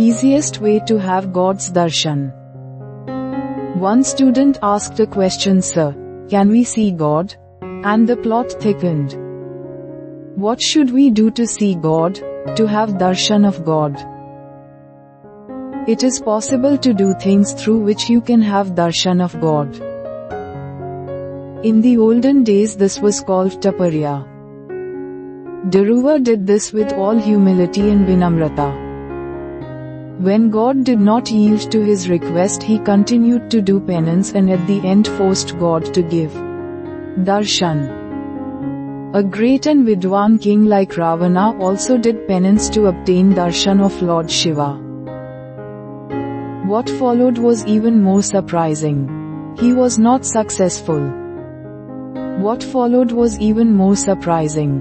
Easiest way to have God's darshan. One student asked a question, "Sir, can we see God?" And the plot thickened. What should we do to see God, to have darshan of God? It is possible to do things through which you can have darshan of God. In the olden days this was called taparya. Dhruva did this with all humility and vinamrata. When God did not yield to his request, he continued to do penance and at the end forced God to give darshan. A great and Vidwan king like Ravana also did penance to obtain darshan of Lord Shiva. What followed was even more surprising. He was not successful. What followed was even more surprising.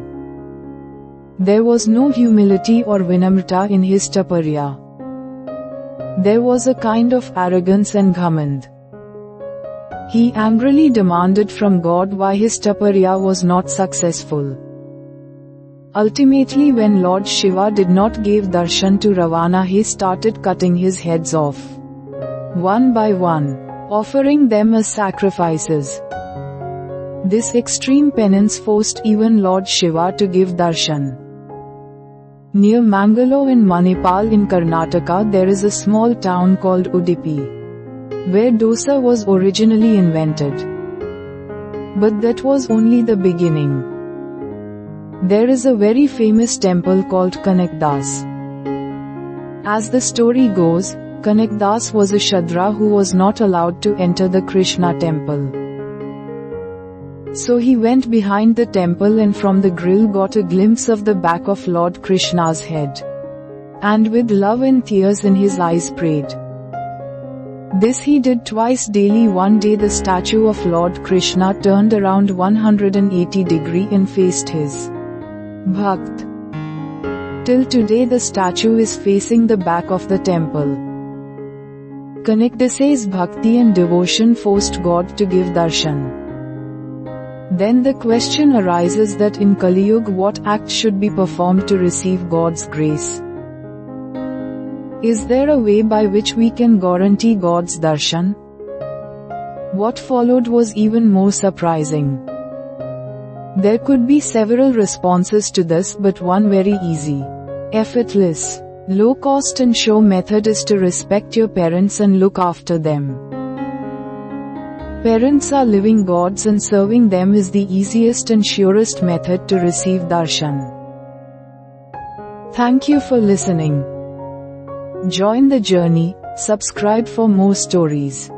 There was no humility or vinamrata in his taparya. There was a kind of arrogance and ghamand. He angrily demanded from God why his taparya was not successful. Ultimately, when Lord Shiva did not give darshan to Ravana, he started cutting his heads off, one by one, offering them as sacrifices. This extreme penance forced even Lord Shiva to give darshan. Near Mangalore in Manipal in Karnataka there is a small town called Udupi, where dosa was originally invented. But that was only the beginning. There is a very famous temple called Kanakdas. As the story goes, Kanakdas was a Shudra who was not allowed to enter the Krishna temple. So he went behind the temple and from the grill got a glimpse of the back of Lord Krishna's head. And with love and tears in his eyes prayed. This he did twice daily. One day the statue of Lord Krishna turned around 180 degrees and faced his bhakt. Till today the statue is facing the back of the temple. Kanakdase's bhakti and devotion forced God to give darshan. Then the question arises that in Kali Yuga what act should be performed to receive God's grace? Is there a way by which we can guarantee God's darshan? What followed was even more surprising. There could be several responses to this, but one very easy, effortless, low cost and sure method is to respect your parents and look after them. Parents are living gods and serving them is the easiest and surest method to receive darshan. Thank you for listening. Join the journey, subscribe for more stories.